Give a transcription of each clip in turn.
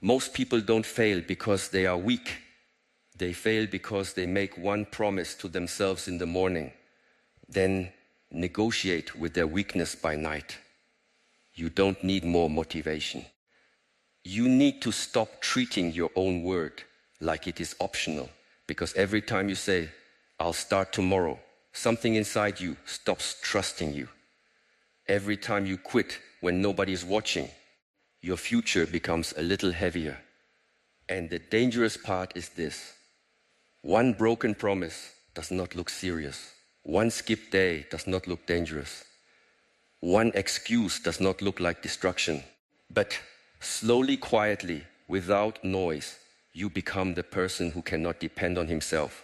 Most people don't fail because they are weak. They fail because they make one promise to themselves in the morning, then negotiate with their weakness by night. You don't need more motivation. You need to stop treating your own word like it is optional, because every time you say, I'll start tomorrow, something inside you stops trusting you. Every time you quit when nobody's watching, your future becomes a little heavier. And the dangerous part is this. One broken promise does not look serious. One skipped day does not look dangerous. One excuse does not look like destruction. But slowly, quietly, without noise, you become the person who cannot depend on himself.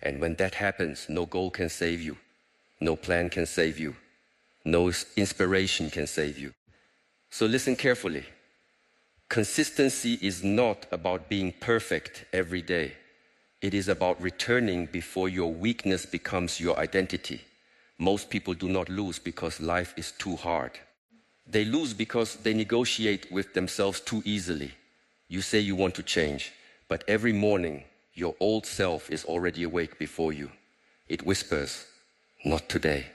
And when that happens, no goal can save you. No plan can save you. No inspiration can save you. So listen carefully. Consistency is not about being perfect every day. It is about returning before your weakness becomes your identity. Most people do not lose because life is too hard. They lose because they negotiate with themselves too easily. You say you want to change, but every morning your old self is already awake before you. It whispers, not today,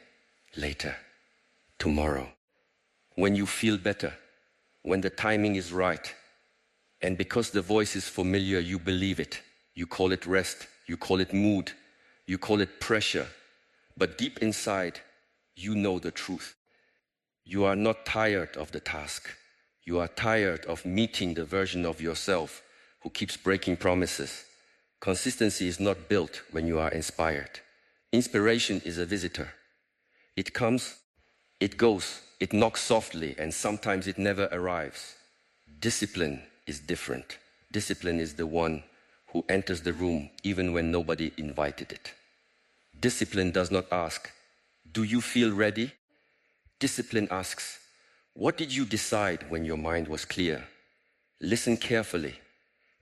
later, tomorrow. When you feel better, when the timing is right, and because the voice is familiar, you believe it. You call it rest, you call it mood, you call it pressure. But deep inside, you know the truth. You are not tired of the task. You are tired of meeting the version of yourself who keeps breaking promises. Consistency is not built when you are inspired. Inspiration is a visitor. It comes, it goes, it knocks softly, and sometimes it never arrives. Discipline is different. Discipline is the one who enters the room even when nobody invited it. Discipline does not ask, do you feel ready? Discipline asks, what did you decide when your mind was clear? Listen carefully.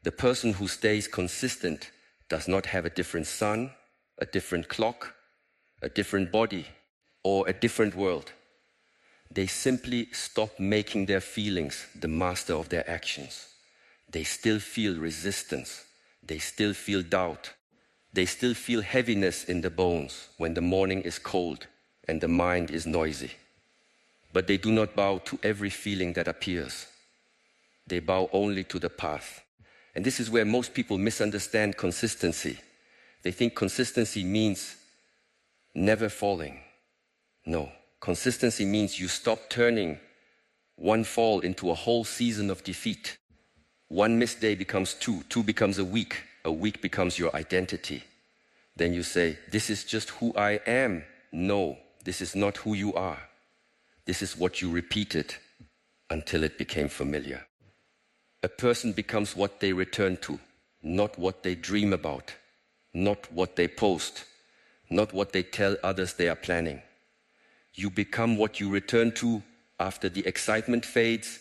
The person who stays consistent does not have a different sun, a different clock, a different body, or a different world. They simply stop making their feelings the master of their actions. They still feel resistance. They still feel doubt. They still feel heaviness in the bones when the morning is cold and the mind is noisy. But they do not bow to every feeling that appears. They bow only to the path. And this is where most people misunderstand consistency. They think consistency means never falling. No, consistency means you stop turning one fall into a whole season of defeat. One missed day becomes two becomes a week becomes your identity. Then you say, this is just who I am. No, this is not who you are. This is what you repeated until it became familiar. A person becomes what they return to, not what they dream about, not what they post, not what they tell others they are planning. You become what you return to after the excitement fades,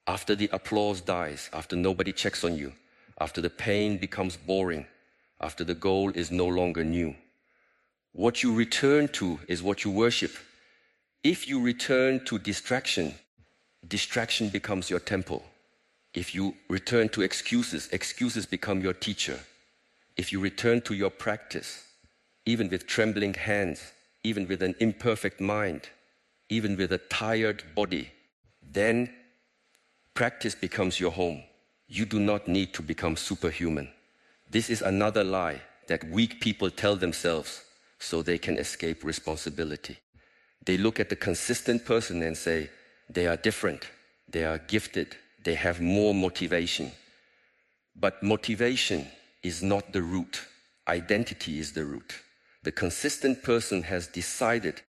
after the applause dies, after nobody checks on you, after the pain becomes boring, after the goal is no longer new. What you return to is what you worship. If you return to distraction, distraction becomes your temple. If you return to excuses, excuses become your teacher. If you return to your practice, even with trembling hands, even with an imperfect mind, even with a tired body, then practice becomes your home. You do not need to become superhuman. This is another lie that weak people tell themselves so they can escape responsibility. They look at the consistent person and say, they are different, they are gifted, they have more motivation. But motivation is not the root. Identity is the root. The consistent person has decided,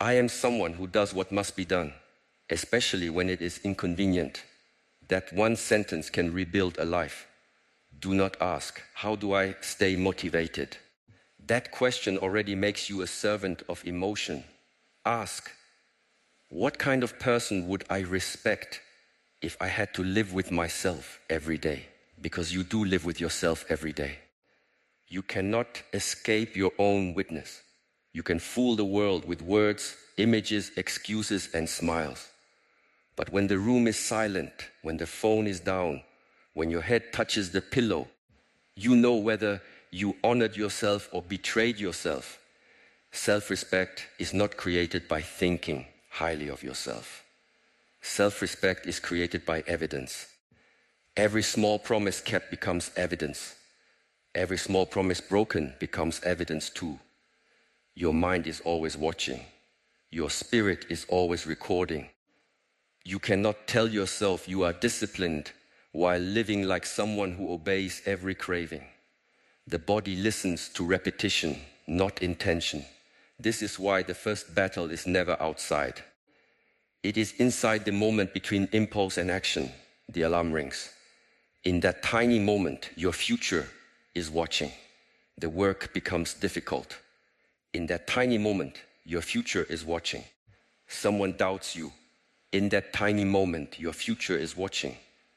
I am someone who does what must be done, especially when it is inconvenient. That one sentence can rebuild a life. Do not ask, how do I stay motivated? That question already makes you a servant of emotion. Ask, what kind of person would I respect if I had to live with myself every day? Because you do live with yourself every day. You cannot escape your own witness. You can fool the world with words, images, excuses, and smiles. But when the room is silent, when the phone is down, When your head touches the pillow, you know whether you honored yourself or betrayed yourself. Self-respect is not created by thinking highly of yourself. Self-respect is created by evidence. Every small promise kept becomes evidence. Every small promise broken becomes evidence too. Your mind is always watching. Your spirit is always recording. You cannot tell yourself you are disciplined while living like someone who obeys every craving. The body listens to repetition, not intention. This is why the first battle is never outside. It is inside the moment between impulse and action. The alarm rings. In that tiny moment, your future is watching. The work becomes difficult. In that tiny moment, your future is watching. Someone doubts you. In that tiny moment, your future is watching.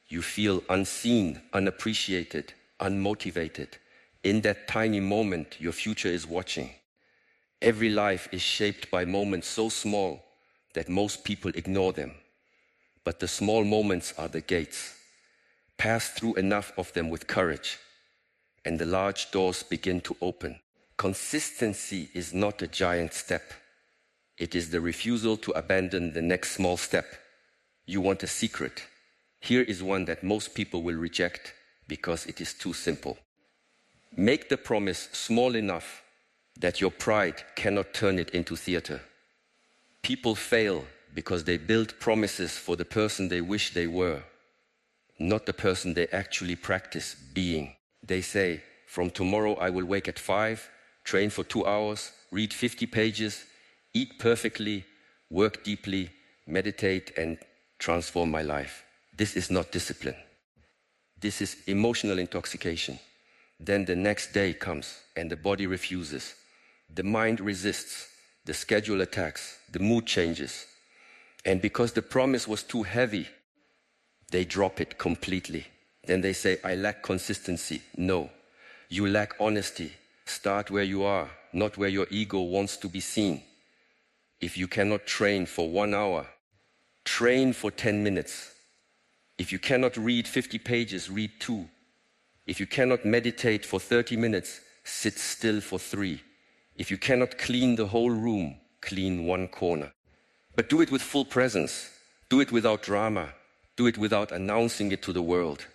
You feel unseen, unappreciated, unmotivated. In that tiny moment, your future is watching. Every life is shaped by moments so small that most people ignore them. But the small moments are the gates. Pass through enough of them with courage, and the large doors begin to open. Consistency is not a giant step. It is the refusal to abandon the next small step. You want a secret. Here is one that most people will reject because it is too simple. Make the promise small enough that your pride cannot turn it into theater. People fail because they build promises for the person they wish they were, not the person they actually practice being. They say, from tomorrow I will wake at 5, train for 2 hours, read 50 pages, eat perfectly, work deeply, meditate, and transform my life. This is not discipline. This is emotional intoxication. Then the next day comes and the body refuses. The mind resists. The schedule attacks. The mood changes. And because the promise was too heavy, they drop it completely. Then they say, I lack consistency. No, you lack honesty. Start where you are, not where your ego wants to be seen. If you cannot train for 1 hour, train for 10 minutes. If you cannot read 50 pages, read 2. If you cannot meditate for 30 minutes, sit still for 3. If you cannot clean the whole room, clean 1 corner. But do it with full presence. Do it without drama. Do it without announcing it to the world.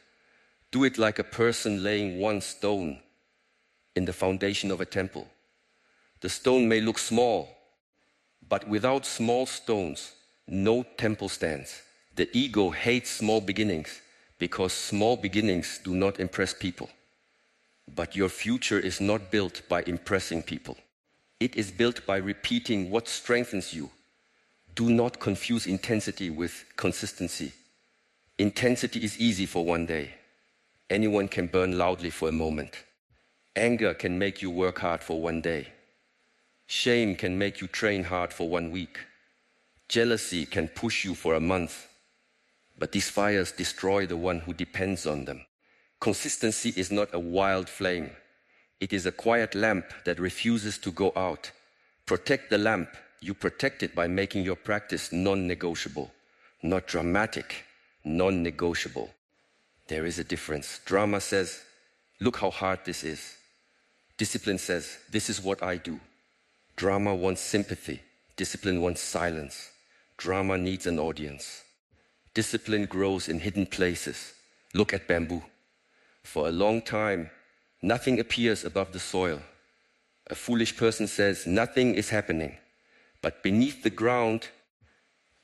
Do it like a person laying 1 stone in the foundation of a temple. The stone may look small, but without small stones, no temple stands. The ego hates small beginnings because small beginnings do not impress people. But your future is not built by impressing people. It is built by repeating what strengthens you. Do not confuse intensity with consistency. Intensity is easy for 1 day. Anyone can burn loudly for a moment. Anger can make you work hard for 1 day. Shame can make you train hard for 1 week. Jealousy can push you for a month. But these fires destroy the one who depends on them. Consistency is not a wild flame. It is a quiet lamp that refuses to go out. Protect the lamp. You protect it by making your practice non-negotiable, not dramatic, non-negotiable. There is a difference. Drama says, look how hard this is. Discipline says, this is what I do. Drama wants sympathy. Discipline wants silence. Drama needs an audience. Discipline grows in hidden places. Look at bamboo. For a long time, nothing appears above the soil. A foolish person says, nothing is happening. But beneath the ground,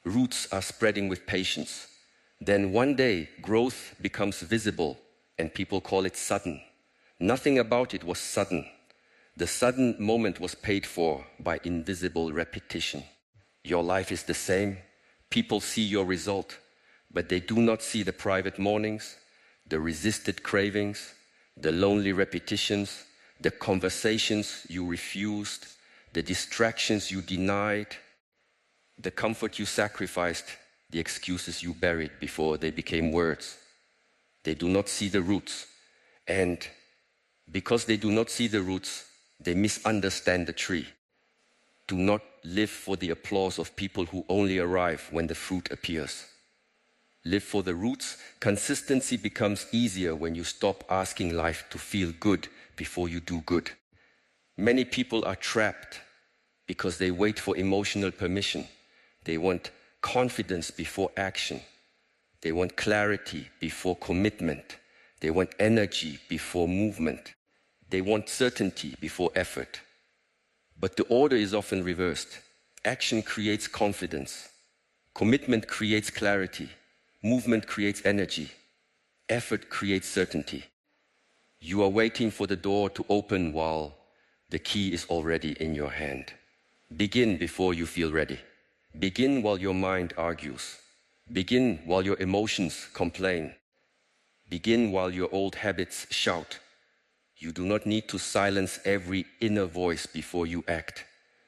roots are spreading with patience. Then one day, growth becomes visible, and people call it sudden. Nothing about it was sudden. The sudden moment was paid for by invisible repetition. Your life is the same. People see your result, but they do not see the private mornings, the resisted cravings, the lonely repetitions, the conversations you refused, the distractions you denied, the comfort you sacrificed, the excuses you buried before they became words. They do not see the roots, and because they do not see the roots, they misunderstand the tree. Do not live for the applause of people who only arrive when the fruit appears. live for the roots. Consistency becomes easier when you stop asking life to feel good before you do good. Many people are trapped because they wait for emotional permission. They want confidence before action. They want clarity before commitment. They want energy before movement. They want certainty before effort. But the order is often reversed. Action creates confidence. Commitment creates clarity. Movement creates energy. Effort creates certainty. You are waiting for the door to open while the key is already in your hand. Begin before you feel ready. Begin while your mind argues. Begin while your emotions complain. Begin while your old habits shout. You do not need to silence every inner voice before you act.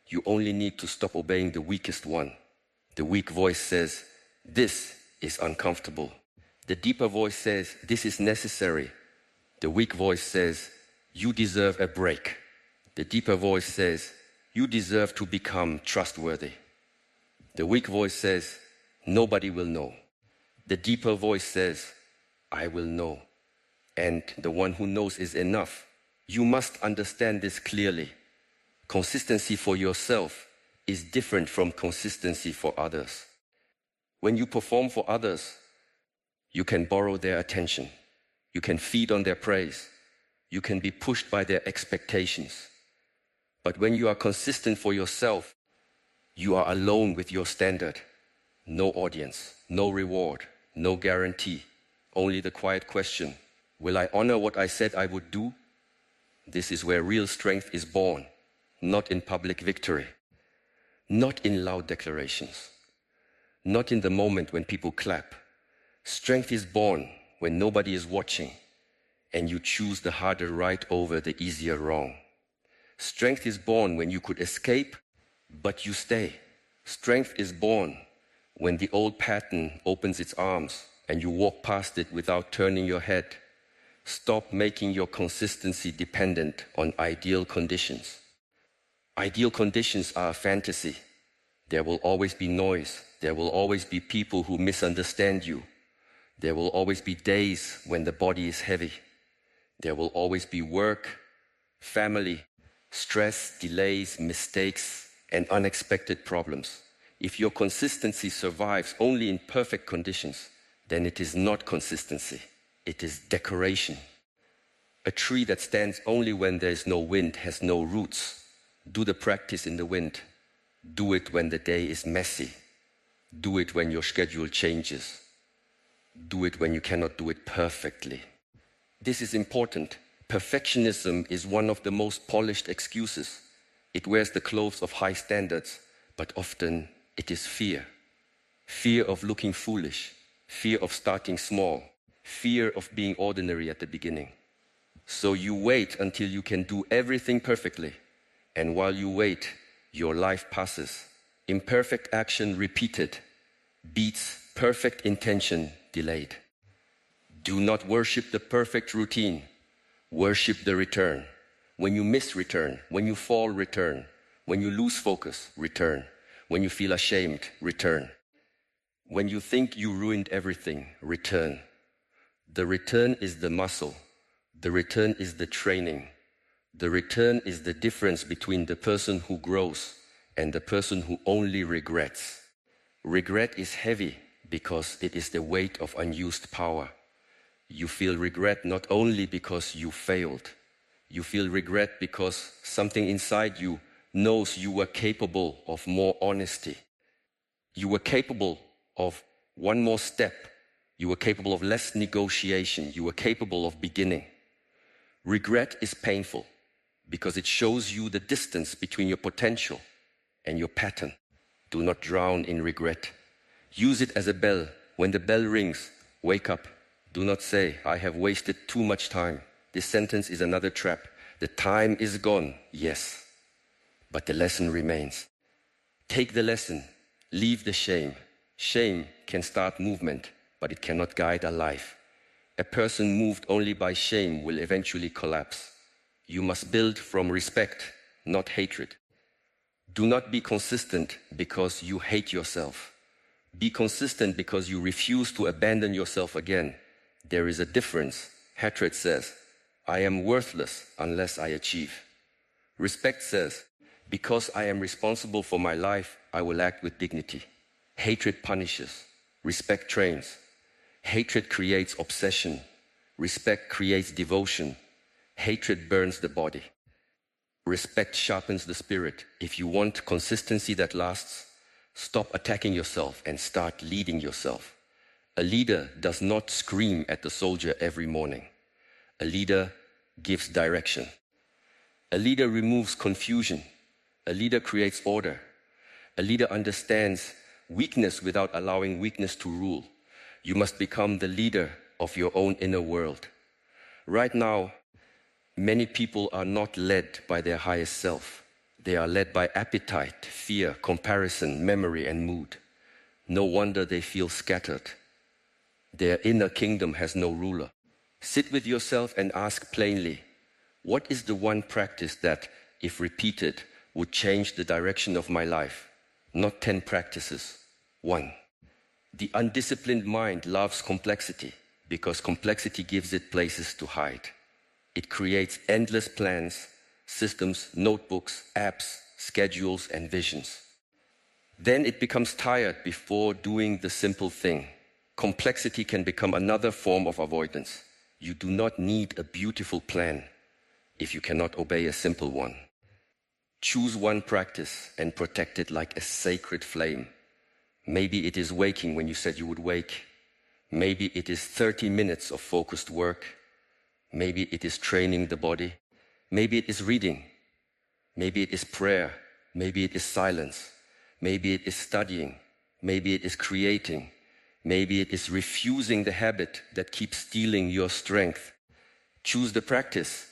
You only need to stop obeying the weakest one. The weak voice says, "This is uncomfortable." The deeper voice says, "This is necessary." The weak voice says, "You deserve a break." The deeper voice says, "You deserve to become trustworthy." The weak voice says, "Nobody will know." The deeper voice says, "I will know." And the one who knows is enough. You must understand this clearly. Consistency for yourself is different from consistency for others. When you perform for others, you can borrow their attention. You can feed on their praise. You can be pushed by their expectations. But when you are consistent for yourself, you are alone with your standard. No audience, no reward, no guarantee. Only the quiet question, will I honor what I said I would do? This is where real strength is born, not in public victory, not in loud declarations, not in the moment when people clap. Strength is born when nobody is watching and you choose the harder right over the easier wrong. Strength is born when you could escape, but you stay. Strength is born when the old pattern opens its arms and you walk past it without turning your head. Stop making your consistency dependent on ideal conditions. Ideal conditions are a fantasy. There will always be noise. There will always be people who misunderstand you. There will always be days when the body is heavy. There will always be work, family, stress, delays, mistakes, and unexpected problems. If your consistency survives only in perfect conditions, then it is not consistency. It is decoration. A tree that stands only when there is no wind has no roots. Do the practice in the wind. Do it when the day is messy. Do it when your schedule changes. Do it when you cannot do it perfectly. This is important. Perfectionism is one of the most polished excuses. It wears the clothes of high standards, but often it is fear. Fear of looking foolish. Fear of starting small. Fear of being ordinary at the beginning. So you wait until you can do everything perfectly. And while you wait, your life passes. Imperfect action repeated beats perfect intention delayed. Do not worship the perfect routine. Worship the return. When you miss, return. When you fall, return. When you lose focus, return. When you feel ashamed, return. When you think you ruined everything, return. The return is the muscle. The return is the training. The return is the difference between the person who grows and the person who only regrets. Regret is heavy because it is the weight of unused power. You feel regret not only because you failed. You feel regret because something inside you knows you were capable of more honesty. You were capable of one more step. You were capable of less negotiation. You were capable of beginning. Regret is painful because it shows you the distance between your potential and your pattern. Do not drown in regret. Use it as a bell. When the bell rings, wake up. Do not say, I have wasted too much time. This sentence is another trap. The time is gone, yes, but the lesson remains. Take the lesson, leave the shame. Shame can start movement, but it cannot guide a life. A person moved only by shame will eventually collapse. You must build from respect, not hatred. Do not be consistent because you hate yourself. Be consistent because you refuse to abandon yourself again. There is a difference. Hatred says, I am worthless unless I achieve. Respect says, because I am responsible for my life, I will act with dignity. Hatred punishes. Respect trains. Hatred creates obsession. Respect creates devotion. Hatred burns the body. Respect sharpens the spirit. If you want consistency that lasts, stop attacking yourself and start leading yourself. A leader does not scream at the soldier every morning. A leader gives direction. A leader removes confusion. A leader creates order. A leader understands weakness without allowing weakness to rule. You must become the leader of your own inner world. Right now, many people are not led by their highest self. They are led by appetite, fear, comparison, memory, and mood. No wonder they feel scattered. Their inner kingdom has no ruler. Sit with yourself and ask plainly, what is the one practice that, if repeated, would change the direction of my life? Not 10 practices, 1. The undisciplined mind loves complexity because complexity gives it places to hide. It creates endless plans, systems, notebooks, apps, schedules, and visions. Then it becomes tired before doing the simple thing. Complexity can become another form of avoidance. You do not need a beautiful plan if you cannot obey a simple one. Choose one practice and protect it like a sacred flame. Maybe it is waking when you said you would wake. Maybe it is 30 minutes of focused work. Maybe it is training the body. Maybe it is reading. Maybe it is prayer. Maybe it is silence. Maybe it is studying. Maybe it is creating. Maybe it is refusing the habit that keeps stealing your strength. Choose the practice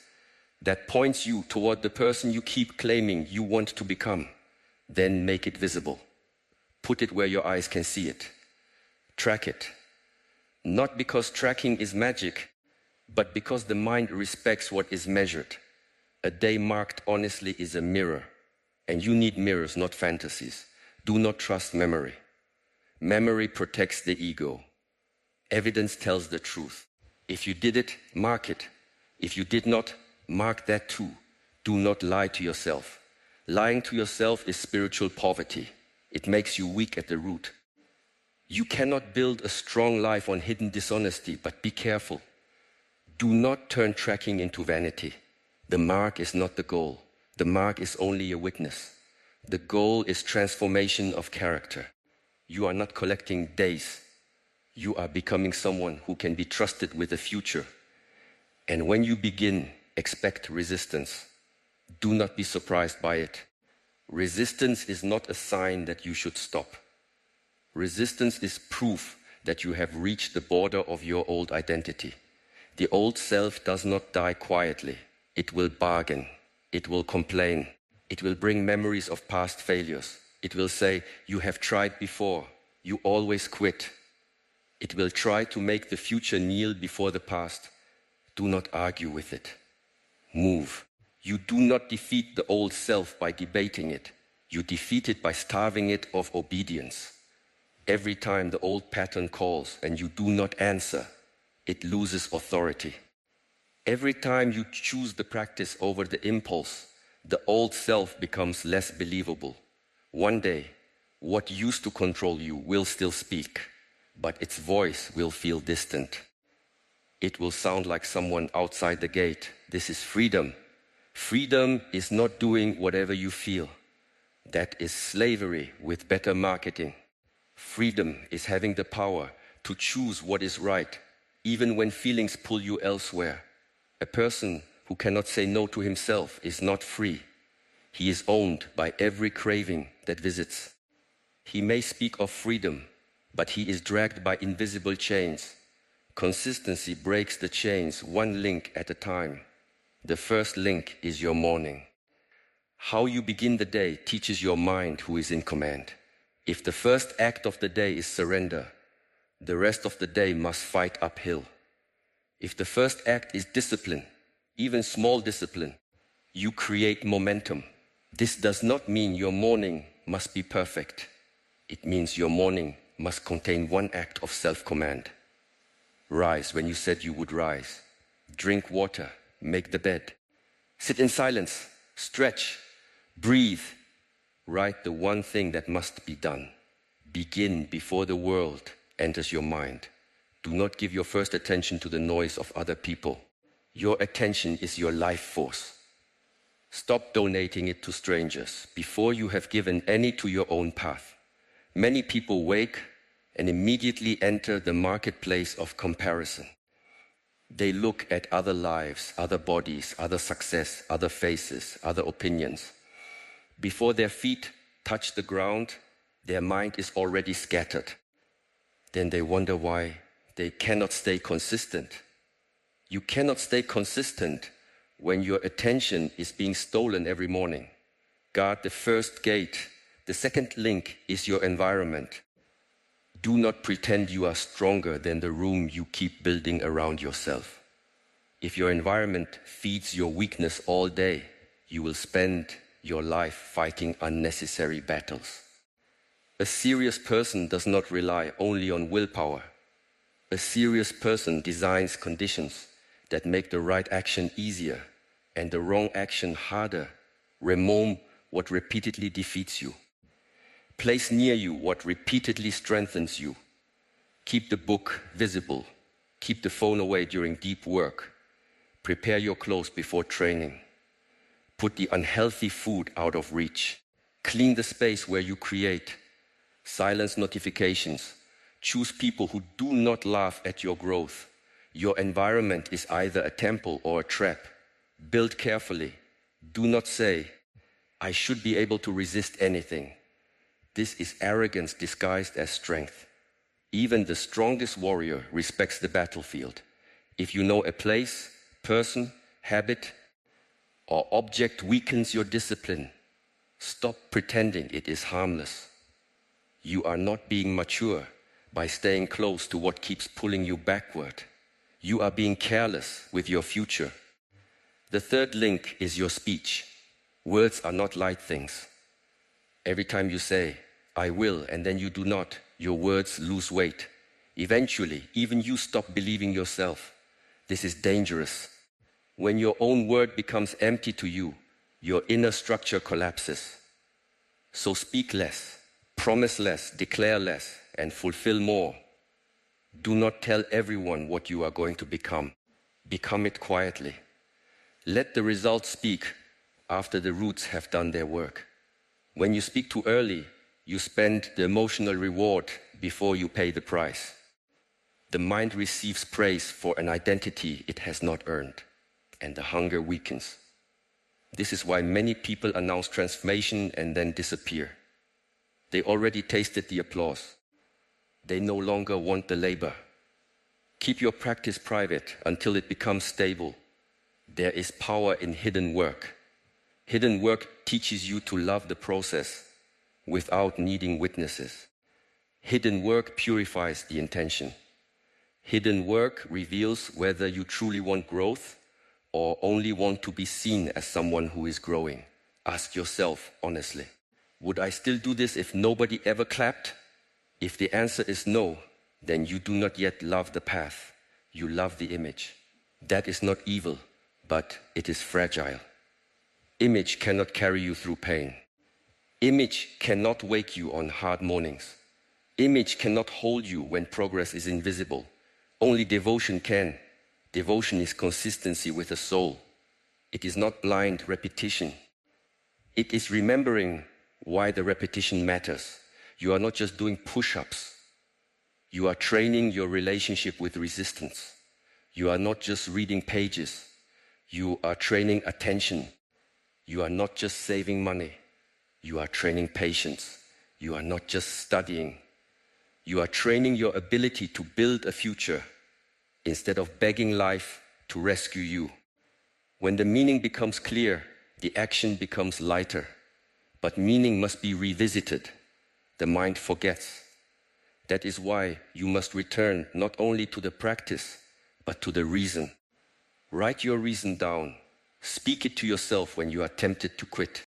that points you toward the person you keep claiming you want to become. Then make it visible. Put it where your eyes can see it. Track it. Not because tracking is magic, but because the mind respects what is measured. A day marked honestly is a mirror, and you need mirrors, not fantasies. Do not trust memory. Memory protects the ego. Evidence tells the truth. If you did it, mark it. If you did not, mark that too. Do not lie to yourself. Lying to yourself is spiritual poverty. It makes you weak at the root. You cannot build a strong life on hidden dishonesty, but be careful. Do not turn tracking into vanity. The mark is not the goal. The mark is only a witness. The goal is transformation of character. You are not collecting days. You are becoming someone who can be trusted with a future. And when you begin, expect resistance. Do not be surprised by it. Resistance is not a sign that you should stop. Resistance is proof that you have reached the border of your old identity. The old self does not die quietly. It will bargain. It will complain. It will bring memories of past failures. It will say, you have tried before. You always quit. It will try to make the future kneel before the past. Do not argue with it. Move. You do not defeat the old self by debating it. You defeat it by starving it of obedience. Every time the old pattern calls and you do not answer, it loses authority. Every time you choose the practice over the impulse, the old self becomes less believable. One day, what used to control you will still speak, but its voice will feel distant. It will sound like someone outside the gate. This is freedom. Freedom is not doing whatever you feel. That is slavery with better marketing. Freedom is having the power to choose what is right, even when feelings pull you elsewhere. A person who cannot say no to himself is not free. He is owned by every craving that visits. He may speak of freedom, but he is dragged by invisible chains. Consistency breaks the chains one link at a time. The first link is your morning. How you begin the day teaches your mind who is in command. If the first act of the day is surrender, the rest of the day must fight uphill. If the first act is discipline, even small discipline, you create momentum. This does not mean your morning must be perfect. It means your morning must contain one act of self-command. Rise when you said you would rise. Drink water, make the bed. Sit in silence, stretch, breathe. Write the one thing that must be done. Begin before the world enters your mind. Do not give your first attention to the noise of other people. Your attention is your life force. Stop donating it to strangers before you have given any to your own path. Many people wake and immediately enter the marketplace of comparison. They look at other lives, other bodies, other success, other faces, other opinions. Before their feet touch the ground, their mind is already scattered. Then they wonder why they cannot stay consistent. You cannot stay consistent when your attention is being stolen every morning. Guard the first gate. The second link is your environment. Do not pretend you are stronger than the room you keep building around yourself. If your environment feeds your weakness all day, you will spend your life fighting unnecessary battles. A serious person does not rely only on willpower. A serious person designs conditions that make the right action easier and the wrong action harder. Remove what repeatedly defeats you. Place near you what repeatedly strengthens you. Keep the book visible. Keep the phone away during deep work. Prepare your clothes before training. Put the unhealthy food out of reach. Clean the space where you create. Silence notifications. Choose people who do not laugh at your growth. Your environment is either a temple or a trap. Build carefully. Do not say, I should be able to resist anything. This is arrogance disguised as strength. Even the strongest warrior respects the battlefield. If you know a place, person, habit, or object weakens your discipline, stop pretending it is harmless. You are not being mature by staying close to what keeps pulling you backward. You are being careless with your future. The third link is your speech. Words are not light things. Every time you say, I will, and then you do not, your words lose weight. Eventually, even you stop believing yourself. This is dangerous. When your own word becomes empty to you, your inner structure collapses. So speak less, promise less, declare less, and fulfill more. Do not tell everyone what you are going to become. Become it quietly. Let the results speak after the roots have done their work. When you speak too early, you spend the emotional reward before you pay the price. The mind receives praise for an identity it has not earned, and the hunger weakens. This is why many people announce transformation and then disappear. They already tasted the applause. They no longer want the labor. Keep your practice private until it becomes stable. There is power in hidden work. Hidden work teaches you to love the process without needing witnesses. Hidden work purifies the intention. Hidden work reveals whether you truly want growth or only want to be seen as someone who is growing. Ask yourself honestly, would I still do this if nobody ever clapped? If the answer is no, then you do not yet love the path. You love the image. That is not evil, but it is fragile. Image cannot carry you through pain. Image cannot wake you on hard mornings. Image cannot hold you when progress is invisible. Only devotion can. Devotion is consistency with the soul. It is not blind repetition. It is remembering why the repetition matters. You are not just doing push-ups. You are training your relationship with resistance. You are not just reading pages. You are training attention. You are not just saving money. You are training patience. You are not just studying. You are training your ability to build a future instead of begging life to rescue you. When the meaning becomes clear, the action becomes lighter. But meaning must be revisited. The mind forgets. That is why you must return not only to the practice, but to the reason. Write your reason down. Speak it to yourself when you are tempted to quit.